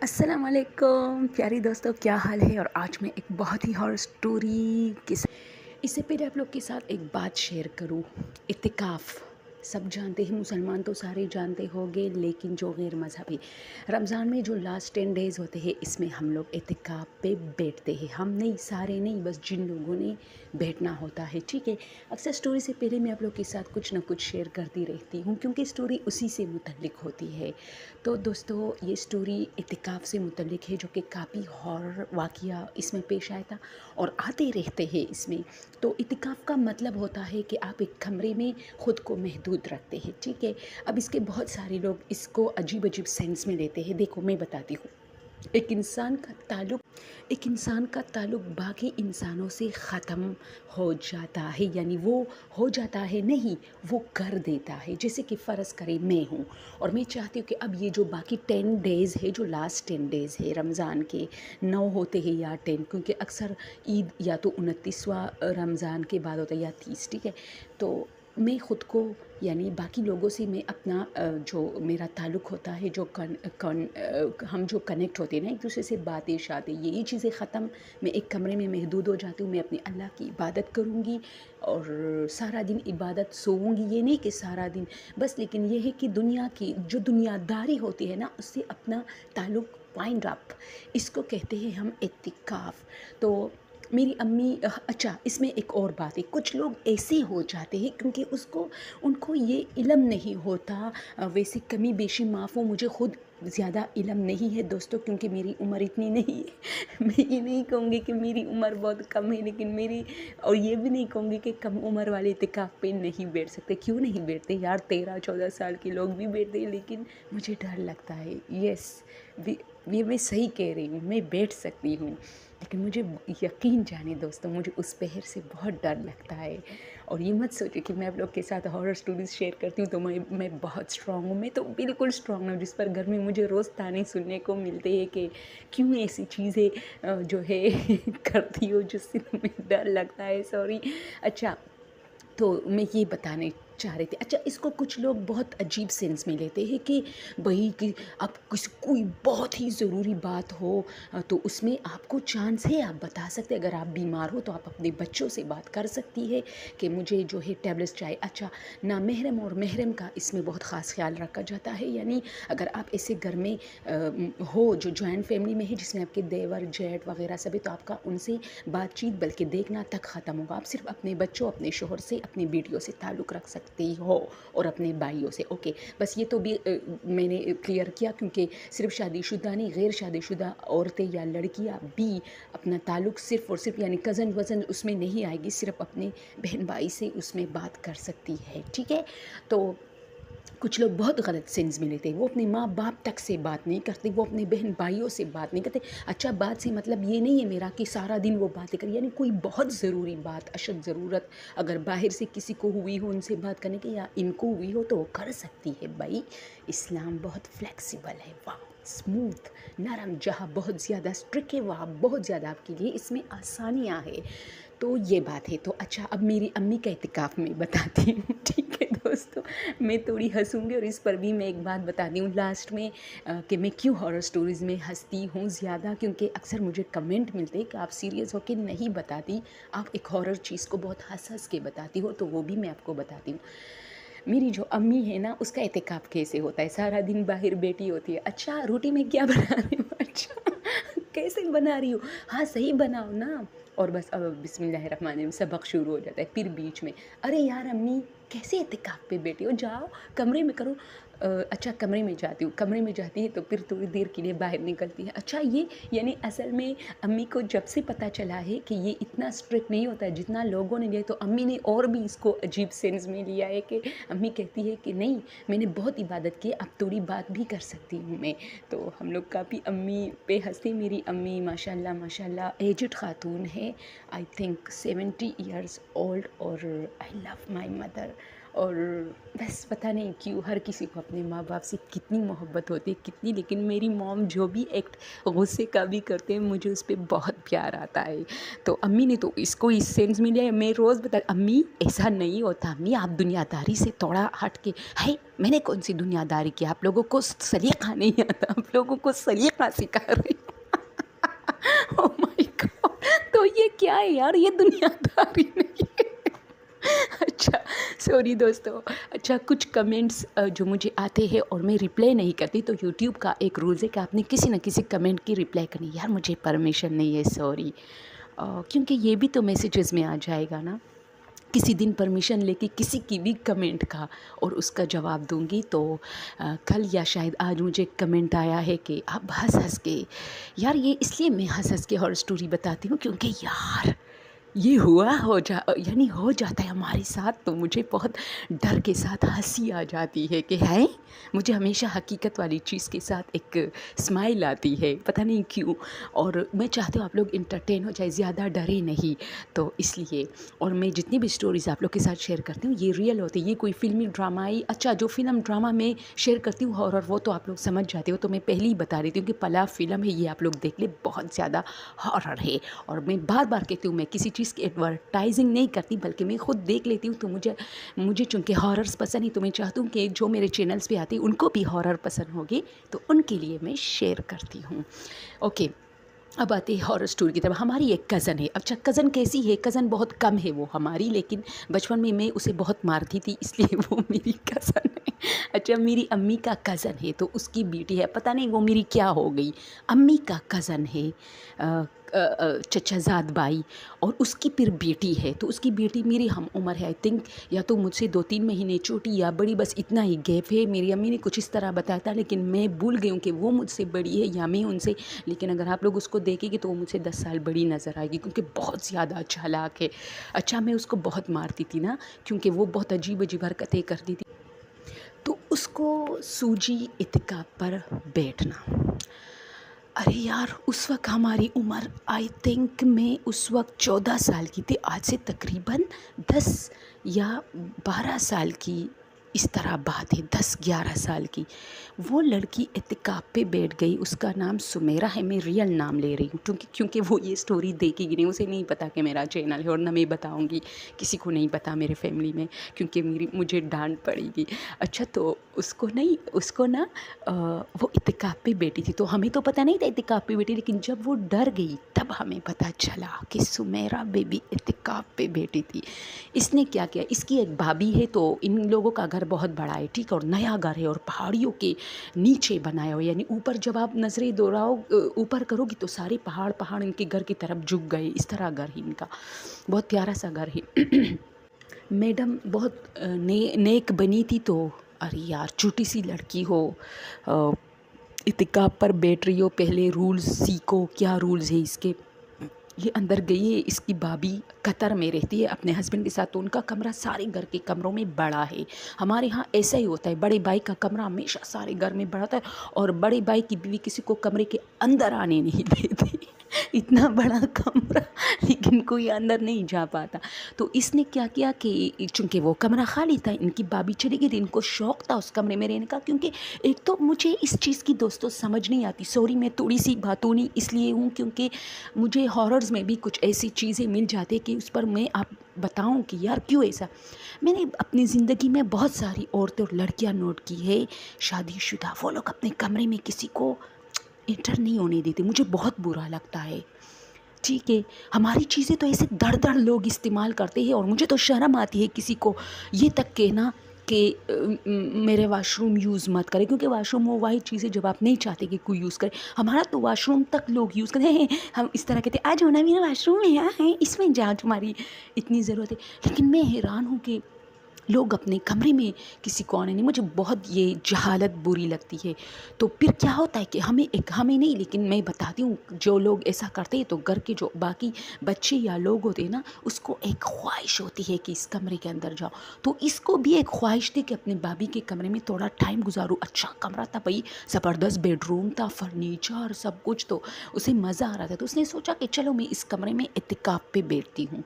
السلام علیکم پیاری دوستوں، کیا حال ہے؟ اور آج میں ایک بہت ہی ہارر سٹوری اس سے پہلے آپ لوگ کے ساتھ ایک بات شیئر کروں۔ اعتکاف سب جانتے ہیں، مسلمان تو سارے جانتے ہوں گے، لیکن جو غیر مذہبی رمضان میں جو لاسٹ 10 ڈیز ہوتے ہیں، اس میں ہم لوگ اعتکاف پہ بیٹھتے ہیں۔ ہم نہیں، سارے نہیں، بس جن لوگوں نے بیٹھنا ہوتا ہے، ٹھیک ہے۔ اکثر سٹوری سے پہلے میں آپ لوگ کے ساتھ کچھ نہ کچھ شیئر کرتی رہتی ہوں، کیونکہ سٹوری اسی سے متعلق ہوتی ہے۔ تو دوستو، یہ سٹوری اعتکاف سے متعلق ہے، جو کہ کافی ہارر واقعہ اس میں پیش آیا تھا اور آتے رہتے ہیں اس میں۔ تو اعتکاف کا مطلب ہوتا ہے کہ آپ ایک کمرے میں خود کو محدود رکھتے ہیں، ٹھیک ہے۔ اب اس کے بہت سارے لوگ اس کو عجیب عجیب سینس میں لیتے ہیں۔ دیکھو، میں بتاتی ہوں۔ ایک انسان کا تعلق باقی انسانوں سے ختم ہو جاتا ہے، یعنی وہ ہو جاتا ہے نہیں، وہ کر دیتا ہے۔ جیسے کہ فرض کریں میں ہوں اور میں چاہتی ہوں کہ اب یہ جو باقی 10 ڈیز ہے، جو لاسٹ 10 ڈیز ہے رمضان کے، 9 ہوتے ہیں یا 10، کیونکہ اکثر عید یا تو 29واں رمضان کے بعد ہوتا ہے یا 30، ٹھیک ہے۔ تو میں خود کو، یعنی باقی لوگوں سے میں اپنا جو میرا تعلق ہوتا ہے، جو ہم جو کنیکٹ ہوتے ہیں نا ایک دوسرے سے، باتیں شاتیں، یہی چیزیں ختم۔ میں ایک کمرے میں محدود ہو جاتی ہوں، میں اپنے اللہ کی عبادت کروں گی اور سارا دن عبادت سوؤں گی، یہ نہیں کہ سارا دن بس، لیکن یہ ہے کہ دنیا کی جو دنیا داری ہوتی ہے نا، اس سے اپنا تعلق وائنڈ اپ، اس کو کہتے ہیں ہم اعتکاف۔ تو میری امی، اچھا اس میں ایک اور بات ہے، کچھ لوگ ایسے ہو جاتے ہیں کیونکہ ان کو یہ علم نہیں ہوتا۔ ویسے کمی بیشی معاف ہو، مجھے خود زیادہ علم نہیں ہے دوستوں، کیونکہ میری عمر اتنی نہیں ہے۔ میں یہ نہیں کہوں گی کہ میری عمر بہت کم ہے، لیکن اور یہ بھی نہیں کہوں گی کہ کم عمر والے اعتکاف پہ نہیں بیٹھ سکتے۔ کیوں نہیں بیٹھتے یار؟ 13-14 سال کے لوگ بھی بیٹھتے ہیں، لیکن مجھے ڈر لگتا ہے۔ یس، یہ میں صحیح کہہ رہی ہوں، میں بیٹھ سکتی ہوں، لیکن مجھے یقین جانے دوستوں، مجھے اس پہر سے بہت ڈر لگتا ہے۔ اور یہ مت سوچے کہ میں آپ لوگ کے ساتھ ہارر سٹوریز شیئر کرتی ہوں تو میں بہت اسٹرانگ ہوں۔ میں تو بالکل اسٹرانگ ہوں، جس پر گھر میں مجھے روز تانے سننے کو ملتے ہیں کہ کیوں ایسی چیزیں جو ہے کرتی ہو جس سے تمہیں ڈر لگتا ہے۔ سوری۔ اچھا، تو میں یہ بتانے چاہ رہی تھی، اچھا اس کو کچھ لوگ بہت عجیب سینس میں لیتے ہیں کہ بھئی کہ اب کوئی بہت ہی ضروری بات ہو تو اس میں آپ کو چانس ہے، آپ بتا سکتے، اگر آپ بیمار ہو تو آپ اپنے بچوں سے بات کر سکتی ہے کہ مجھے جو ہے ٹیبلٹس چاہیے۔ اچھا، نامحرم اور محرم کا اس میں بہت خاص خیال رکھا جاتا ہے، یعنی اگر آپ ایسے گھر میں ہو جو جوائنٹ فیملی میں ہے، جس میں آپ کے دیور جیٹ وغیرہ سب ہے، تو آپ کا ان سے بات چیت بلکہ دیکھنا تک ختم ہوگا۔ آپ صرف اپنے بچوں، اپنے شوہر سے، اپنی بیٹیوں سے تعلق رکھ سکتے ہو اور اپنے بھائیوں سے۔ اوکے، بس یہ تو بھی میں نے کلیئر کیا، کیونکہ صرف شادی شدہ نہیں، غیر شادی شدہ عورتیں یا لڑکیاں بھی اپنا تعلق صرف اور صرف، یعنی کزن وزن اس میں نہیں آئے گی، صرف اپنے بہن بھائی سے اس میں بات کر سکتی ہے، ٹھیک ہے۔ تو کچھ لوگ بہت غلط سینس میں لیتے ہیں، وہ اپنے ماں باپ تک سے بات نہیں کرتے، وہ اپنے بہن بھائیوں سے بات نہیں کرتے۔ اچھا، بات سے مطلب یہ نہیں ہے میرا کہ سارا دن وہ باتیں کریں، یعنی کوئی بہت ضروری بات، اشد ضرورت اگر باہر سے کسی کو ہوئی ہو ان سے بات کرنے کی، یا ان کو ہوئی ہو، تو وہ کر سکتی ہے۔ بھائی اسلام بہت فلیکسیبل ہے، واہ، اسموتھ، نرم۔ جہاں بہت زیادہ اسٹرک ہے، وہاں بہت زیادہ آپ کے لیے اس میں آسانیاں ہے۔ تو یہ بات ہے۔ تو اچھا، اب میری امی کا اعتکاف میں بتاتی ہوں، ٹھیک ہے دوستو۔ میں تھوڑی ہنسوں گی اور اس پر بھی میں ایک بات بتا دی ہوں لاسٹ میں کہ میں کیوں ہارر سٹوریز میں ہنستی ہوں زیادہ، کیونکہ اکثر مجھے کمنٹ ملتے ہیں کہ آپ سیریس ہو کے نہیں بتاتی، آپ ایک ہارر چیز کو بہت ہنس ہنس کے بتاتی ہو، تو وہ بھی میں آپ کو بتاتی ہوں۔ میری جو امی ہے نا، اس کا اعتکاف کیسے ہوتا ہے؟ سارا دن باہر بیٹھی ہوتی ہے۔ اچھا، روٹی میں کیا بنا رہی ہوں؟ اچھا کیسے بنا رہی ہوں؟ ہاں صحیح بناؤ نا۔ اور بس اب بسم اللہ الرحمن الرحیم سبق شروع ہو جاتا ہے، پھر بیچ میں ارے یار امی کیسے اعتکاف پہ بیٹھی ہو، جاؤ کمرے میں کرو۔ اچھا کمرے میں جاتی ہوں، کمرے میں جاتی ہے تو پھر تھوڑی دیر کے لیے باہر نکلتی ہے۔ اچھا، یہ یعنی اصل میں امی کو جب سے پتہ چلا ہے کہ یہ اتنا اسٹرکٹ نہیں ہوتا ہے جتنا لوگوں نے لیا، تو امی نے اور بھی اس کو عجیب سینس میں لیا ہے کہ امی کہتی ہے کہ نہیں، میں نے بہت عبادت کی، اب تھوڑی بات بھی کر سکتی ہوں میں۔ تو ہم لوگ کافی امی پہ ہنستے۔ میری امی ماشاء اللہ ایجڈ خاتون ہے، آئی تھنک 70 ایئرس اولڈ، اور آئی لو مائی مدر، اور بس پتہ نہیں کیوں ہر کسی کو اپنے ماں باپ سے کتنی محبت ہوتی ہے کتنی، لیکن میری موم جو بھی ایکٹ غصے کا بھی کرتے ہیں مجھے اس پہ بہت پیار آتا ہے. تو امی نے تو اس کو اس سینس میں لیا، میں روز بتا امی ایسا نہیں ہوتا، امی آپ دنیا داری سے تھوڑا ہٹ کے ہے. میں نے کون سی دنیا داری کی، آپ لوگوں کو سلیقہ نہیں آتا، آپ لوگوں کو سلیقہ سکھا رہی ہوں. Oh my God! تو یہ کیا ہے یار، یہ دنیا داری نہیں ہے. اچھا سوری دوستو. اچھا کچھ کمنٹس جو مجھے آتے ہیں اور میں رپلائی نہیں کرتی، تو یوٹیوب کا ایک رولز ہے کہ آپ نے کسی نہ کسی کمنٹ کی رپلائی کرنی. یار مجھے پرمیشن نہیں ہے، سوری، کیونکہ یہ بھی تو میسیجز میں آ جائے گا نا. کسی دن پرمیشن لے کے کسی کی بھی کمنٹ کا اور اس کا جواب دوں گی. تو کل یا شاید آج مجھے کمنٹ آیا ہے کہ اب ہنس کے، یار یہ اس لیے میں ہنس کے ہر اسٹوری بتاتی ہوں کیونکہ یار یہ یعنی ہو جاتا ہے ہمارے ساتھ، تو مجھے بہت ڈر کے ساتھ ہنسی آ جاتی ہے کہ ہے. مجھے ہمیشہ حقیقت والی چیز کے ساتھ ایک اسمائل آتی ہے، پتہ نہیں کیوں. اور میں چاہتی ہوں آپ لوگ انٹرٹین ہو جائے، زیادہ ڈرے نہیں. تو اس لیے، اور میں جتنی بھی اسٹوریز آپ لوگ کے ساتھ شیئر کرتی ہوں یہ ریئل ہوتی ہے، یہ کوئی فلمی ڈرامائی. اچھا جو فلم ڈرامہ میں شیئر کرتی ہوں ہارر، وہ تو آپ لوگ سمجھ جاتے ہو، تو میں پہلے ہی بتا رہی تھی کہ پلا فلم ہے، یہ آپ لوگ دیکھ لیں، بہت زیادہ ہارر ہے. اور میں بار بار کہتی ہوں میں کسی چیز کی ایڈورٹائزنگ نہیں کرتی، بلکہ میں خود دیکھ لیتی ہوں. تو مجھے چونکہ ہاررز پسند ہے، تو میں چاہتی ہوں کہ جو میرے چینلز پہ آتی ہیں ان کو بھی ہارر پسند ہوگی، تو ان کے لیے میں شیئر کرتی ہوں. اوکے، اب آتے ہیں ہارر اسٹوری کی طرف. ہماری ایک کزن ہے. اچھا کزن کیسی ہے؟ کزن بہت کم ہے وہ ہماری، لیکن بچپن میں اسے بہت مارتی تھی، اس لیے وہ میری کزن ہے. اچھا میری امی کا کزن ہے، تو اس کی بیٹی ہے، پتہ نہیں وہ میری کیا ہو گئی. امی کا کزن ہے چچا زاد بائی، اور اس کی پھر بیٹی ہے. تو اس کی بیٹی میری ہم عمر ہے، آئی تھنک یا تو مجھ سے 2-3 مہینے چھوٹی یا بڑی، بس اتنا ہی گیپ ہے. میری امی نے کچھ اس طرح بتایا تھا، لیکن میں بھول گئی ہوں کہ وہ مجھ سے بڑی ہے یا میں ان سے. لیکن اگر آپ لوگ اس کو دیکھیں گے تو وہ مجھ سے 10 سال بڑی نظر آئے گی، کیونکہ بہت زیادہ چالاک ہے. اچھا میں اس کو بہت مارتی تھی نا، کیونکہ وہ بہت عجیب عجیب حرکتیں کرتی تھی. تو اس کو سوجی اعتکاف پر بیٹھنا. ارے یار اس وقت ہماری عمر آئی تھنک میں اس وقت 14 سال کی تھی، آج سے تقریباً 10 یا 12 سال کی اس طرح بات ہے، 10-11 سال کی. وہ لڑکی اعتکاف پہ بیٹھ گئی، اس کا نام سمیرہ ہے، میں ریئل نام لے رہی ہوں کیونکہ وہ یہ سٹوری دیکھے گی نہیں، اسے نہیں پتا کہ میرا چینل ہے، اور نہ میں بتاؤں گی، کسی کو نہیں پتا میرے فیملی میں، کیونکہ مجھے ڈانٹ پڑے گی. اچھا تو اس کو نا وہ اعتکاف پہ بیٹھی تھی، تو ہمیں تو پتہ نہیں تھا اعتکاف پہ بیٹھی، لیکن جب وہ ڈر گئی تب ہمیں پتہ چلا کہ سمیرہ بیبی اعتکاف پہ بیٹھی تھی. اس نے کیا کیا، اس کی ایک بھابھی ہے، تو ان لوگوں کا گھر بہت بڑا ہے، ٹھیک، اور نیا گھر ہے، اور پہاڑیوں کے نیچے بنایا ہو، یعنی اوپر جب آپ نظریں دوڑاؤ اوپر کرو گی تو سارے پہاڑ ان کے گھر کی طرف جھک گئے، اس طرح گھر ہے ان کا، بہت پیارا سا گھر ہے. میڈم بہت نیک بنی تھی. تو ارے یار چھوٹی سی لڑکی ہو، اعتکاف پر بیٹھ رہی ہو، پہلے رولز سیکھو، کیا رولز ہے اس کے. یہ اندر گئی ہے، اس کی بھابھی قطر میں رہتی ہے اپنے ہسبینڈ کے ساتھ، تو ان کا کمرہ سارے گھر کے کمروں میں بڑا ہے. ہمارے ہاں ایسا ہی ہوتا ہے، بڑے بھائی کا کمرہ ہمیشہ سارے گھر میں بڑا ہوتا ہے، اور بڑے بھائی کی بیوی کسی کو کمرے کے اندر آنے نہیں دیتی. اتنا بڑا کمرہ، لیکن کوئی اندر نہیں جا پاتا. تو اس نے کیا کیا کہ چونکہ وہ کمرہ خالی تھا، ان کی بھابھی چلی گئی تھی، ان کو شوق تھا اس کمرے میں رہنے کا. کیونکہ ایک تو مجھے اس چیز کی دوستوں سمجھ نہیں آتی، سوری میں تھوڑی سی باتونی اس لیے ہوں کیونکہ مجھے ہاررز میں بھی کچھ ایسی چیزیں مل جاتی کہ اس پر میں آپ بتاؤں کہ یار کیوں ایسا. میں نے اپنی زندگی میں بہت ساری عورتیں اور لڑکیاں نوٹ کی ہے شادی شدہ، وہ لوگ اپنے کمرے میں کسی کو انٹر نہیں ہونے دیتے، مجھے بہت برا لگتا ہے. ٹھیک ہے، ہماری چیزیں تو ایسے دڑ لوگ استعمال کرتے ہیں، اور مجھے تو شرم آتی ہے کسی کو یہ تک کہنا کہ میرے واش روم یوز مت کرے، کیونکہ واش روم وہ واحد چیز ہے جب آپ نہیں چاہتے کہ کوئی یوز کرے. ہمارا تو واش روم تک لوگ یوز کرتے ہیں، ہم اس طرح کہتے ہیں آج ہونا میرا واش روم ہے، اس میں جاؤ تمہاری اتنی ضرورت ہے. لیکن میں حیران ہوں کہ لوگ اپنے کمرے میں کسی کو آنے نہیں، مجھے بہت یہ جہالت بری لگتی ہے. تو پھر کیا ہوتا ہے کہ ہمیں نہیں، لیکن میں بتاتی ہوں جو لوگ ایسا کرتے ہیں تو گھر کے جو باقی بچے یا لوگ ہوتے ہیں نا، اس کو ایک خواہش ہوتی ہے کہ اس کمرے کے اندر جاؤ. تو اس کو بھی ایک خواہش تھی کہ اپنے بھابھی کے کمرے میں تھوڑا ٹائم گزاروں. اچھا کمرہ تھا بھائی، زبردست بیڈ روم تھا، فرنیچر سب کچھ، تو اسے مزہ آ رہا تھا. تو اس نے سوچا کہ چلو میں اس کمرے میں اعتکاف پہ بیٹھتی ہوں.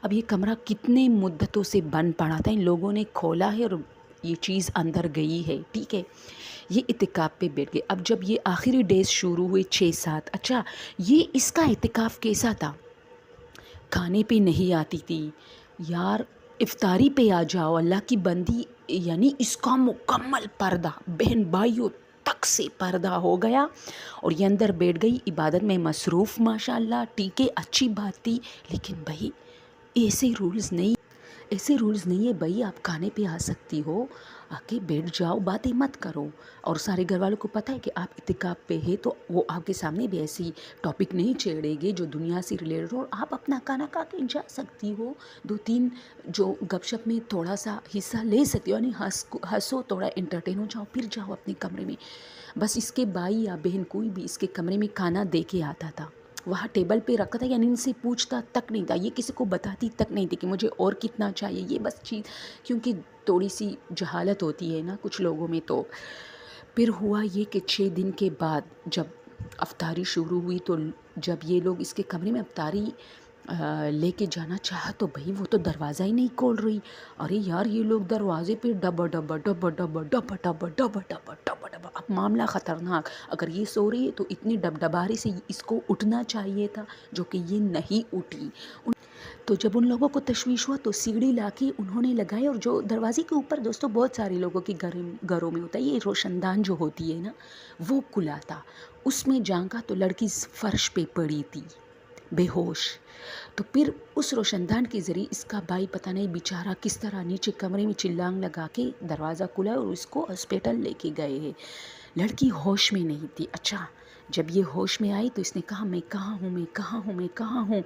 اب یہ کمرہ کتنے مدتوں سے بند پڑا تھا، ان لوگوں لوگوں نے کھولا ہے اور یہ چیز اندر گئی ہے، ٹھیک ہے۔ یہ اعتکاف پہ بیٹھ گئے۔ اب جب یہ آخری ڈیز شروع ہوئے 6-7، اچھا یہ اس کا اعتکاف کیسا تھا؟ کھانے پہ نہیں آتی تھی یار، افطاری پہ آ جاؤ اللہ کی بندی، یعنی اس کا مکمل پردہ بہن بھائیوں تک سے پردہ ہو گیا، اور یہ اندر بیٹھ گئی عبادت میں مصروف، ماشاءاللہ ٹھیک ہے، اچھی بات تھی، لیکن بھائی ایسے رولز نہیں ہے بھائی، آپ کھانے پہ آ سکتی ہو، آ کے بیٹھ جاؤ، باتیں مت کرو، اور سارے گھر والوں کو پتہ ہے کہ آپ اعتکاف پہ ہے تو وہ آپ کے سامنے بھی ایسی ٹاپک نہیں چھیڑے گے جو دنیا سے ریلیٹڈ ہو، اور آپ اپنا کھانا کھا کے جا سکتی ہو، 2-3 جو گپ شپ میں تھوڑا سا حصہ لے سکتی ہو، یعنی ہنسو، تھوڑا انٹرٹین ہو جاؤ، پھر جاؤ اپنے کمرے میں۔ بس اس کے بھائی یا بہن کوئی بھی اس کے کمرے میں کھانا دے کے آتا تھا، وہاں ٹیبل پہ رکھا تھا، یعنی ان سے پوچھتا تک نہیں تھا، یہ کسی کو بتاتی تک نہیں تھی کہ مجھے اور کتنا چاہیے، یہ بس چیز، کیونکہ تھوڑی سی جہالت ہوتی ہے نا کچھ لوگوں میں۔ تو پھر ہوا یہ کہ 6 دن کے بعد جب افطاری شروع ہوئی، تو جب یہ لوگ اس کے کمرے میں افطاری لے کے جانا چاہا تو بھائی وہ تو دروازہ ہی نہیں کھول رہی۔ ارے یار یہ لوگ دروازے پہ ڈبا ڈبا ڈبا ڈبا ڈبا ڈبا ڈبا ڈبا ڈبا ڈبا، اب معاملہ خطرناک، اگر یہ سو رہی ہے تو اتنی ڈبڈباری سے اس کو اٹھنا چاہیے تھا، جو کہ یہ نہیں اٹھی۔ تو جب ان لوگوں کو تشویش ہوا تو سیڑھی لا کے انہوں نے لگائی، اور جو دروازے کے اوپر دوستو بہت سارے لوگوں کے گھروں میں ہوتا ہے، یہ روشن دان جو ہوتی ہے نا وہ کھلا تھا، اس میں جھانکا تو لڑکی فرش پہ پڑی تھی بے ہوش۔ تو پھر اس روشن دان کے ذریعے اس کا بھائی پتہ نہیں بیچارہ کس طرح نیچے کمرے میں چلانگ لگا کے دروازہ کھلا اور اس کو ہاسپٹل لے کے گئے ہیں۔ لڑکی ہوش میں نہیں تھی۔ اچھا جب یہ ہوش میں آئی تو اس نے کہا میں کہاں ہوں، میں کہاں ہوں، میں کہاں ہوں؟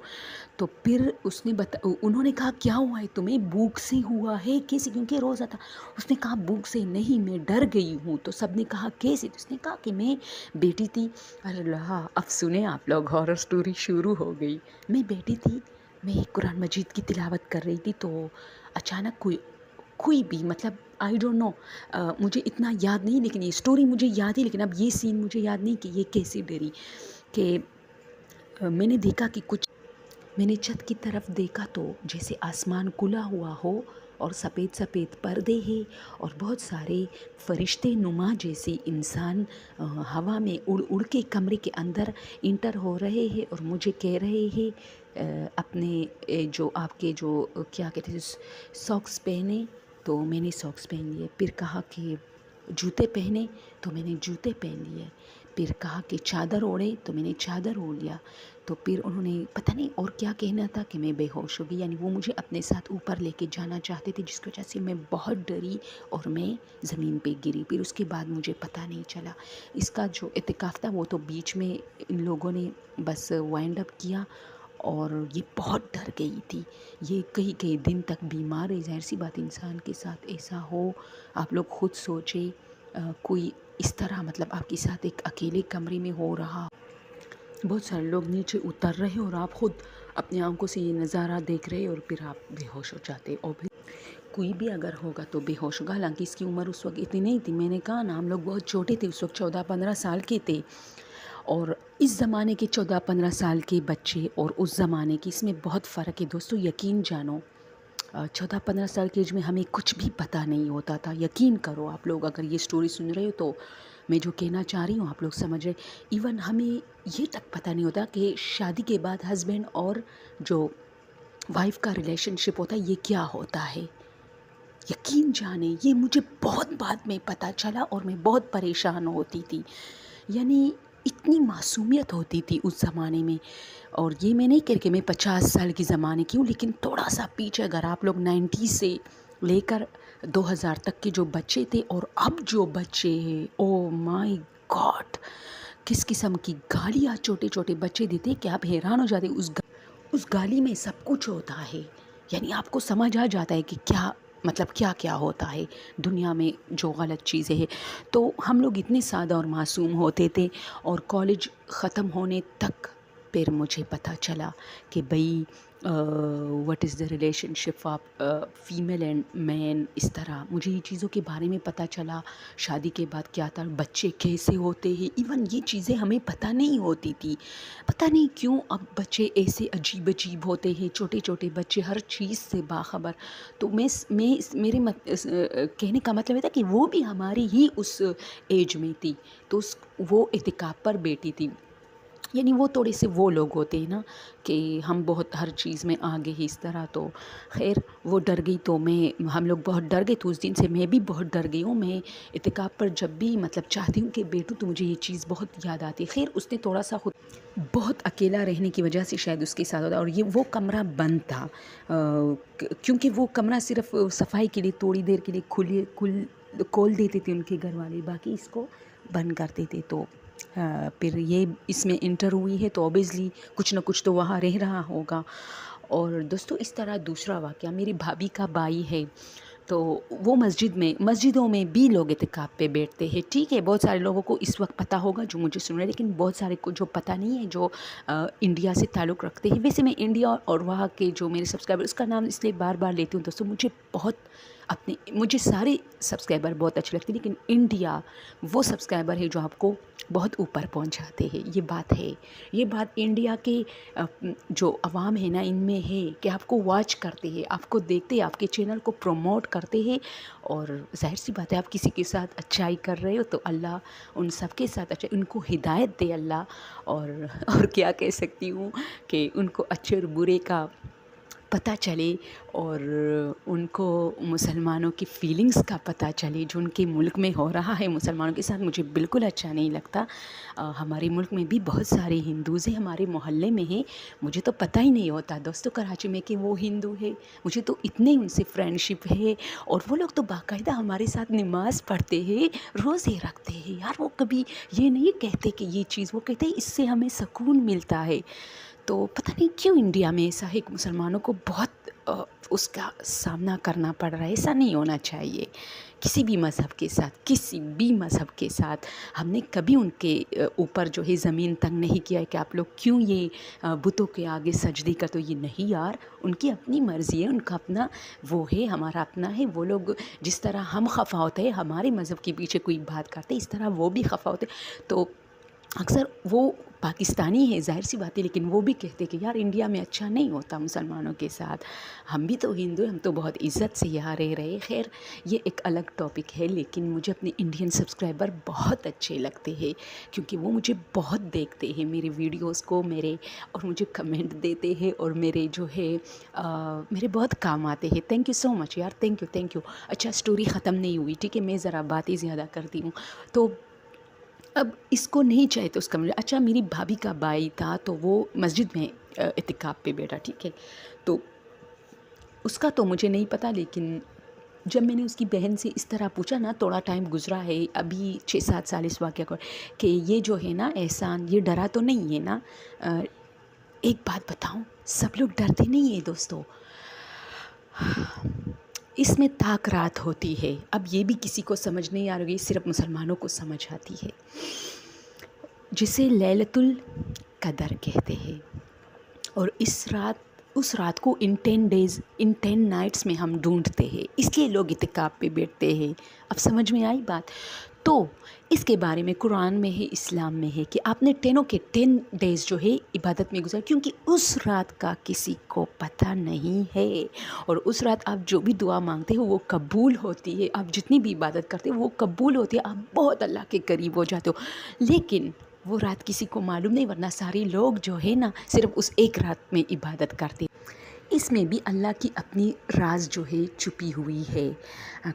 تو پھر انہوں نے کہا کیا ہوا ہے تمہیں، بھوک سے ہوا ہے کیسے، کیونکہ روزہ تھا۔ اس نے کہا بھوک سے نہیں، میں ڈر گئی ہوں۔ تو سب نے کہا کیسے؟ تو اس نے کہا کہ میں بیٹی تھی، اللہ اب سنیں آپ لوگ، ہارر سٹوری شروع ہو گئی۔ میں بیٹی تھی، میں قرآن مجید کی تلاوت کر رہی تھی، تو اچانک کوئی بھی مطلب آئی ڈونٹ نو، مجھے اتنا یاد نہیں، لیکن یہ سٹوری مجھے یاد ہے، لیکن اب یہ سین مجھے یاد نہیں کہ یہ کیسے ڈری، کہ میں نے دیکھا کہ میں نے چھت کی طرف دیکھا تو جیسے آسمان کھلا ہوا ہو اور سفید سفید پردے ہیں، اور بہت سارے فرشتے نما جیسے انسان ہوا میں اڑ اڑ کے کمرے کے اندر انٹر ہو رہے ہیں، اور مجھے کہہ رہے ہیں اپنے جو آپ کے جو کیا کہتے ہیں ساکس پہنے، تو میں نے ساکس پہن لیے، پھر کہا کہ جوتے پہنے تو میں نے جوتے پہن لیے، پھر کہا کہ چادر اوڑھے تو میں نے چادر اوڑھ لیا، تو پھر انہوں نے پتہ نہیں اور کیا کہنا تھا کہ میں بے ہوش ہو گئی، یعنی وہ مجھے اپنے ساتھ اوپر لے کے جانا چاہتے تھے، جس کی وجہ سے میں بہت ڈری اور میں زمین پہ گری۔ پھر اس کے بعد مجھے پتہ نہیں چلا۔ اس کا جو اعتکاف تھا وہ تو بیچ میں ان لوگوں نے بس وائنڈ اپ کیا، اور یہ بہت ڈر گئی تھی، یہ کئی دن تک بیمار ہے، ظاہر سی بات انسان کے ساتھ ایسا ہو، آپ لوگ خود سوچے، کوئی اس طرح مطلب آپ کے ساتھ ایک اکیلے کمرے میں ہو رہا، بہت سارے لوگ نیچے اتر رہے اور آپ خود اپنی آنکھوں سے یہ نظارہ دیکھ رہے، اور پھر آپ بے ہوش ہو جاتے، اور پھر کوئی بھی اگر ہوگا تو بے ہوش ہوگا۔ حالانکہ اس کی عمر اس وقت اتنی نہیں تھی، میں نے کہا نا ہم لوگ بہت چھوٹے تھے اس وقت، 14-15 سال کے تھے، اور اس زمانے کے 14-15 سال کے بچے اور اس زمانے کی، اس میں بہت فرق ہے دوستو، یقین جانو 14-15 سال کی ایج میں ہمیں کچھ بھی پتہ نہیں ہوتا تھا، یقین کرو آپ لوگ اگر یہ سٹوری سن رہے ہو تو میں جو کہنا چاہ رہی ہوں آپ لوگ سمجھ رہے، ایون ہمیں یہ تک پتہ نہیں ہوتا کہ شادی کے بعد ہسبینڈ اور جو وائف کا ریلیشن شپ ہوتا ہے یہ کیا ہوتا ہے، یقین جانے یہ مجھے بہت بعد میں پتہ چلا، اور میں بہت پریشان ہوتی تھی، یعنی اتنی معصومیت ہوتی تھی اس زمانے میں۔ اور یہ میں نہیں کہہ کہ میں 50 سال کی زمانے کی ہوں، لیکن تھوڑا سا پیچھے اگر آپ لوگ 90 سے لے کر 2000 تک کے جو بچے تھے اور اب جو بچے ہیں، او مائی گاڈ، کس قسم کی گالیاں چھوٹے چھوٹے بچے دیتے کہ آپ حیران ہو جاتے، اس گالی میں سب کچھ ہوتا ہے، یعنی آپ کو سمجھ آ جاتا ہے کہ کیا مطلب کیا ہوتا ہے دنیا میں جو غلط چیزیں ہیں۔ تو ہم لوگ اتنے سادہ اور معصوم ہوتے تھے، اور کالج ختم ہونے تک پھر مجھے پتہ چلا کہ بھئی what is the relationship of female and man, اس طرح مجھے یہ چیزوں کے بارے میں پتہ چلا، شادی کے بعد کیا تھا، بچے کیسے ہوتے ہیں، ایون یہ چیزیں ہمیں پتہ نہیں ہوتی تھی، پتہ نہیں کیوں اب بچے ایسے عجیب عجیب ہوتے ہیں، چھوٹے چھوٹے بچے ہر چیز سے باخبر۔ تو میرے کہنے کا مطلب یہ تھا کہ وہ بھی ہماری ہی اس ایج میں تھی، تو وہ اعتکاف پر بیٹھی تھی، یعنی وہ تھوڑے سے وہ لوگ ہوتے ہیں نا کہ ہم بہت ہر چیز میں آگے ہی اس طرح۔ تو خیر وہ ڈر گئی، تو ہم لوگ بہت ڈر گئے، تو اس دن سے میں بھی بہت ڈر گئی ہوں۔ میں اعتکاف پر جب بھی مطلب چاہتی ہوں کہ بیٹھوں تو مجھے یہ چیز بہت یاد آتی ہے۔ خیر اس نے تھوڑا سا خود بہت اکیلا رہنے کی وجہ سے شاید اس کے ساتھ ہوتا، اور وہ کمرہ بند تھا، کیونکہ وہ کمرہ صرف صفائی کے لیے تھوڑی دیر کے لیے کھول دیتے تھے ان کے گھر والے، باقی اس کو بند کرتے تھے۔ تو پھر یہ اس میں انٹر ہوئی ہے تو اوبیسلی کچھ نہ کچھ تو وہاں رہ رہا ہوگا۔ اور دوستو اس طرح دوسرا واقعہ، میری بھابھی کا بھائی ہے، تو وہ مسجدوں میں بھی لوگ اعتکاف پہ بیٹھتے ہیں، ٹھیک ہے، بہت سارے لوگوں کو اس وقت پتہ ہوگا جو مجھے سن رہے ہیں، لیکن بہت سارے کو جو پتہ نہیں ہے، جو انڈیا سے تعلق رکھتے ہیں۔ ویسے میں انڈیا اور وہاں کے جو میرے سبسکرائبر، اس کا نام اس لیے بار بار لیتی ہوں دوستو، مجھے سارے سبسکرائبر بہت اچھے لگتے ہیں، لیکن انڈیا وہ سبسکرائبر ہے جو آپ کو بہت اوپر پہنچاتے ہیں، یہ بات ہے، یہ بات انڈیا کے جو عوام ہے نا ان میں ہے کہ آپ کو واچ کرتے ہیں، آپ کو دیکھتے ہیں، آپ کے چینل کو پروموٹ کرتے ہیں، اور ظاہر سی بات ہے آپ کسی کے ساتھ اچھائی کر رہے ہو تو اللہ ان سب کے ساتھ ان کو ہدایت دے اللہ، اور کیا کہہ سکتی ہوں کہ ان کو اچھے اور برے کا پتہ چلے، اور ان کو مسلمانوں کی فیلنگز کا پتہ چلے جو ان کے ملک میں ہو رہا ہے مسلمانوں کے ساتھ، مجھے بالکل اچھا نہیں لگتا۔ ہمارے ملک میں بھی بہت سارے ہندوز ہیں، ہمارے محلے میں ہیں، مجھے تو پتہ ہی نہیں ہوتا دوستو کراچی میں کہ وہ ہندو ہے، مجھے تو اتنے ان سے فرینڈشپ ہے، اور وہ لوگ تو باقاعدہ ہمارے ساتھ نماز پڑھتے ہیں، روزے رکھتے ہیں یار، وہ کبھی یہ نہیں کہتے کہ یہ چیز، وہ کہتے ہیں اس سے ہمیں سکون ملتا ہے۔ تو پتہ نہیں کیوں انڈیا میں ایسا ہے کہ مسلمانوں کو بہت اس کا سامنا کرنا پڑ رہا ہے، ایسا نہیں ہونا چاہیے کسی بھی مذہب کے ساتھ، کسی بھی مذہب کے ساتھ۔ ہم نے کبھی ان کے اوپر جو ہے زمین تنگ نہیں کیا ہے کہ آپ لوگ کیوں یہ بتوں کے آگے سجدے کر، تو یہ نہیں یار، ان کی اپنی مرضی ہے، ان کا اپنا وہ ہے، ہمارا اپنا ہے۔ وہ لوگ جس طرح ہم خفا ہوتے ہیں ہمارے مذہب کے پیچھے کوئی بات کرتے، اس طرح وہ بھی خفا ہوتے، تو اکثر وہ پاکستانی ہے ظاہر سی بات ہے، لیکن وہ بھی کہتے کہ یار انڈیا میں اچھا نہیں ہوتا مسلمانوں کے ساتھ، ہم بھی تو ہندو ہیں، ہم تو بہت عزت سے یہاں رہ رہے۔ خیر یہ ایک الگ ٹاپک ہے، لیکن مجھے اپنے انڈین سبسکرائبر بہت اچھے لگتے ہیں، کیونکہ وہ مجھے بہت دیکھتے ہیں میرے ویڈیوز کو، اور مجھے کمنٹ دیتے ہیں، اور میرے جو ہے میرے بہت کام آتے ہیں۔ تھینک یو سو مچ یار، تھینک یو۔ اچھا اسٹوری ختم نہیں ہوئی، ٹھیک ہے، میں ذرا باتیں زیادہ کرتی ہوں۔ تو اب اس کو نہیں چاہے تو اس کا مجھے، اچھا میری بھابھی کا بھائی تھا تو وہ مسجد میں اعتکاف پہ بیٹھا، ٹھیک ہے، تو اس کا تو مجھے نہیں پتا، لیکن جب میں نے اس کی بہن سے اس طرح پوچھا نا، تھوڑا ٹائم گزرا ہے ابھی 6-7 سال اس واقعہ کو، کہ یہ جو ہے نا احسان یہ ڈرا تو نہیں ہے نا؟ ایک بات بتاؤں، سب لوگ ڈرتے نہیں ہیں دوستو، اس میں طاق رات ہوتی ہے۔ اب یہ بھی کسی کو سمجھ نہیں آ رہی، صرف مسلمانوں کو سمجھ آتی ہے، جسے لیلۃ القدر کہتے ہیں، اور اس رات کو ان 10 ڈیز ان 10 نائٹس میں ہم ڈھونڈتے ہیں، اس لیے لوگ اعتکاف پہ بیٹھتے ہیں۔ اب سمجھ میں آئی بات؟ تو اس کے بارے میں قرآن میں ہے، اسلام میں ہے کہ آپ نے 10 ڈیز جو ہے عبادت میں گزار، کیونکہ اس رات کا کسی کو پتہ نہیں ہے، اور اس رات آپ جو بھی دعا مانگتے ہو وہ قبول ہوتی ہے، آپ جتنی بھی عبادت کرتے ہو وہ قبول ہوتی ہے، آپ بہت اللہ کے قریب ہو جاتے ہو، لیکن وہ رات کسی کو معلوم نہیں، ورنہ سارے لوگ جو ہے نا صرف اس ایک رات میں عبادت کرتے۔ اس میں بھی اللہ کی اپنی راز جو ہے چھپی ہوئی ہے،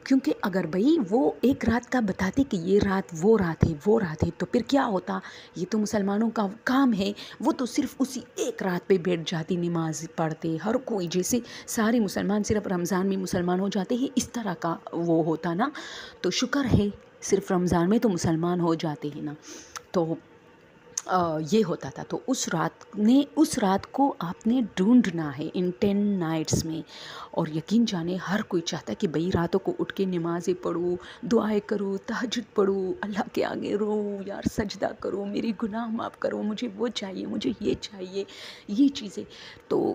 کیونکہ اگر بھئی وہ ایک رات کا بتاتے کہ یہ رات وہ رات ہے تو پھر کیا ہوتا؟ یہ تو مسلمانوں کا کام ہے، وہ تو صرف اسی ایک رات پہ بیٹھ جاتی، نماز پڑھتے، ہر کوئی جیسے سارے مسلمان صرف رمضان میں مسلمان ہو جاتے ہیں، اس طرح کا وہ ہوتا نا، تو شکر ہے صرف رمضان میں تو مسلمان ہو جاتے ہیں نا، تو یہ ہوتا تھا۔ تو اس رات کو آپ نے ڈھونڈنا ہے ان 10 نائٹس میں، اور یقین جانے ہر کوئی چاہتا ہے کہ بھئی راتوں کو اٹھ کے نمازیں پڑھوں، دعائیں کروں، تہجد پڑھوں، اللہ کے آگے روؤں، یار سجدہ کروں، میری گناہ معاف کرو، مجھے وہ چاہیے، مجھے یہ چاہیے، یہ چیزیں۔ تو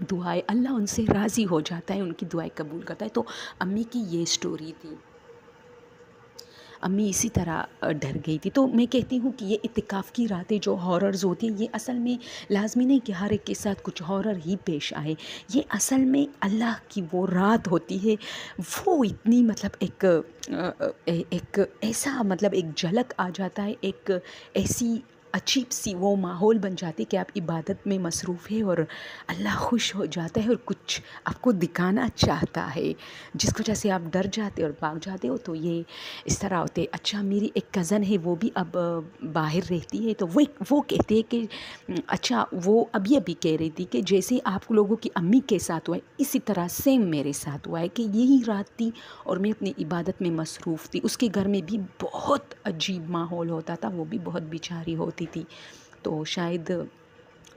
دعائیں اللہ ان سے راضی ہو جاتا ہے، ان کی دعائیں قبول کرتا ہے۔ تو امی کی یہ سٹوری تھی، امی اسی طرح ڈر گئی تھی۔ تو میں کہتی ہوں کہ یہ اعتکاف کی راتیں جو ہاررز ہوتی ہیں، یہ اصل میں لازمی نہیں کہ ہر ایک کے ساتھ کچھ ہارر ہی پیش آئے، یہ اصل میں اللہ کی وہ رات ہوتی ہے، وہ اتنی مطلب ایک ایسا مطلب ایک جھلک آ جاتا ہے، ایک ایسی عجیب سی وہ ماحول بن جاتی کہ آپ عبادت میں مصروف ہے اور اللہ خوش ہو جاتا ہے اور کچھ آپ کو دکھانا چاہتا ہے، جس کی وجہ سے آپ ڈر جاتے اور بھاگ جاتے ہو۔ تو یہ اس طرح ہوتے۔ اچھا میری ایک کزن ہے، وہ بھی اب باہر رہتی ہے، تو وہ کہتے ہیں کہ اچھا وہ ابھی کہہ رہی تھی کہ جیسے آپ لوگوں کی امی کے ساتھ ہوا ہے، اسی طرح سیم میرے ساتھ ہوا ہے کہ یہی رات تھی اور میں اپنی عبادت میں مصروف تھی۔ اس کے گھر میں بھی بہت عجیب ماحول ہوتا تھا، وہ بھی بہت بیچاری ہوتی تھی، تو شاید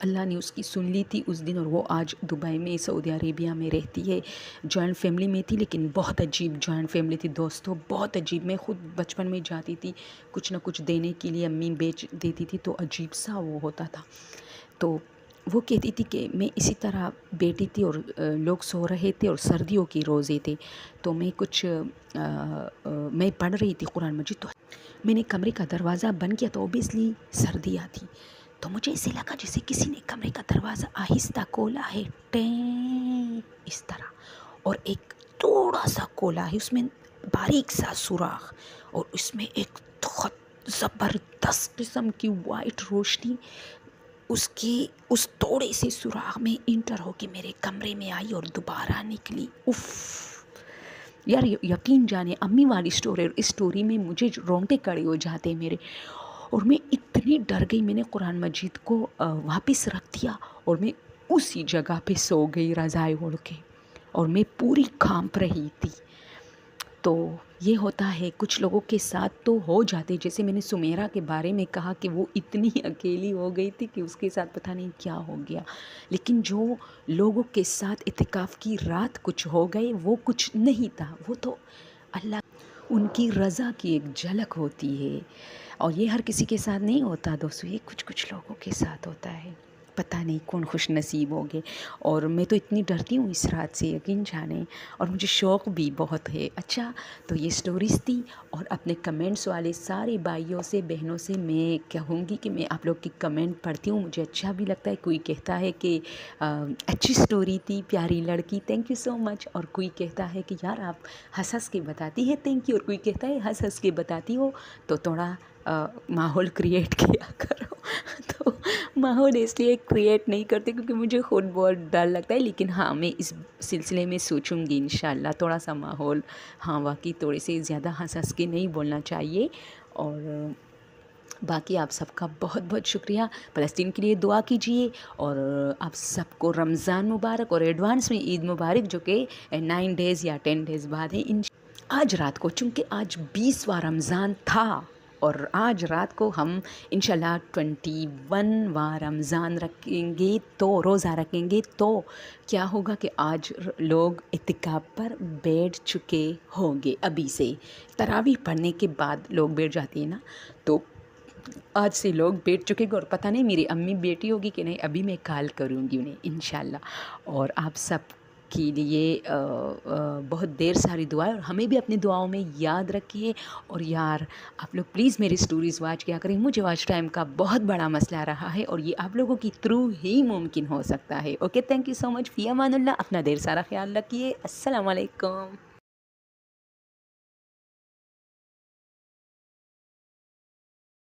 اللہ نے اس کی سن لی تھی اس دن، اور وہ آج دبئی میں سعودی عربیہ میں رہتی ہے۔ جوائنٹ فیملی میں تھی، لیکن بہت عجیب جوائنٹ فیملی تھی دوستوں، بہت عجیب۔ میں خود بچپن میں جاتی تھی کچھ نہ کچھ دینے کے لیے، امی بیچ دیتی تھی، تو عجیب سا وہ ہوتا تھا۔ تو وہ کہتی تھی کہ میں اسی طرح بیٹھی تھی اور لوگ سو رہے تھے اور سردیوں کے روزے تھے، تو میں پڑھ رہی تھی قرآن مجید، تو میں نے کمرے کا دروازہ بند کیا، تو اوبیسلی سردیاں تھی، تو مجھے اسے لگا جیسے کسی نے کمرے کا دروازہ آہستہ کھولا ہے، ٹیں اس طرح، اور ایک تھوڑا سا کھولا ہے، اس میں باریک سا سوراخ، اور اس میں ایک بہت زبردست قسم کی وائٹ روشنی اس تھوڑے سے سوراخ میں انٹر ہو کے میرے کمرے میں آئی اور دوبارہ نکلی۔ اف یار یقین جانے امی والی سٹوری، اور اس سٹوری میں مجھے رونگٹے کھڑے ہو جاتے میرے، اور میں اتنی ڈر گئی، میں نے قرآن مجید کو واپس رکھ دیا اور میں اسی جگہ پہ سو گئی رضائی اوڑھ کے، اور میں پوری کانپ رہی تھی۔ تو یہ ہوتا ہے کچھ لوگوں کے ساتھ تو ہو جاتے، جیسے میں نے سمیرہ کے بارے میں کہا کہ وہ اتنی اکیلی ہو گئی تھی کہ اس کے ساتھ پتہ نہیں کیا ہو گیا، لیکن جو لوگوں کے ساتھ اعتکاف کی رات کچھ ہو گئے وہ کچھ نہیں تھا، وہ تو اللہ ان کی رضا کی ایک جھلک ہوتی ہے، اور یہ ہر کسی کے ساتھ نہیں ہوتا دوستو، یہ کچھ لوگوں کے ساتھ ہوتا ہے، پتہ نہیں کون خوش نصیب ہوگے۔ اور میں تو اتنی ڈرتی ہوں اس رات سے، یقین جانے، اور مجھے شوق بھی بہت ہے۔ اچھا تو یہ سٹوریز تھی، اور اپنے کمنٹس والے سارے بھائیوں سے بہنوں سے میں کہوں گی کہ میں آپ لوگ کی کمنٹ پڑھتی ہوں، مجھے اچھا بھی لگتا ہے، کوئی کہتا ہے کہ اچھی سٹوری تھی، پیاری لڑکی، تھینک یو سو مچ، اور کوئی کہتا ہے کہ یار آپ ہنس کے بتاتی ہے، تھینک یو، اور کوئی کہتا ہے ہنس کے بتاتی ہو تو تھوڑا ماحول کریٹ کیا کرو۔ تو ماحول اس لیے کریٹ نہیں کرتے کیونکہ مجھے خود بہت ڈر لگتا ہے، لیکن ہاں میں اس سلسلے میں سوچوں گی انشاءاللہ تھوڑا سا ماحول، ہاں واقعی تھوڑے سے زیادہ ہنس کے نہیں بولنا چاہیے۔ اور باقی آپ سب کا بہت بہت شکریہ، فلسطین کے لیے دعا کیجیے، اور آپ سب کو رمضان مبارک اور ایڈوانس میں عید مبارک، جو کہ 9 ڈیز یا 10 ڈیز بعد ہے۔ آج رات کو، چونکہ آج 20واں رمضان تھا، اور آج رات کو ہم انشاءاللہ 21واں رمضان رکھیں گے، تو روزہ رکھیں گے، تو کیا ہوگا کہ آج لوگ اعتکاف پر بیٹھ چکے ہوں گے، ابھی سے تراویح پڑھنے کے بعد لوگ بیٹھ جاتے ہیں نا، تو آج سے لوگ بیٹھ چکے گے، اور پتہ نہیں میری امی بیٹی ہوگی کہ نہیں، ابھی میں کال کروں گی انہیں انشاءاللہ۔ اور آپ سب کے لیے بہت دیر ساری دعائیں، اور ہمیں بھی اپنی دعاؤں میں یاد رکھیے، اور یار آپ لوگ پلیز میری سٹوریز واچ کیا کریں، مجھے واچ ٹائم کا بہت بڑا مسئلہ رہا ہے، اور یہ آپ لوگوں کی تھرو ہی ممکن ہو سکتا ہے۔ اوکے، تھینک یو سو مچ، فی امان اللہ، اپنا دیر سارا خیال رکھیے، السلام علیکم۔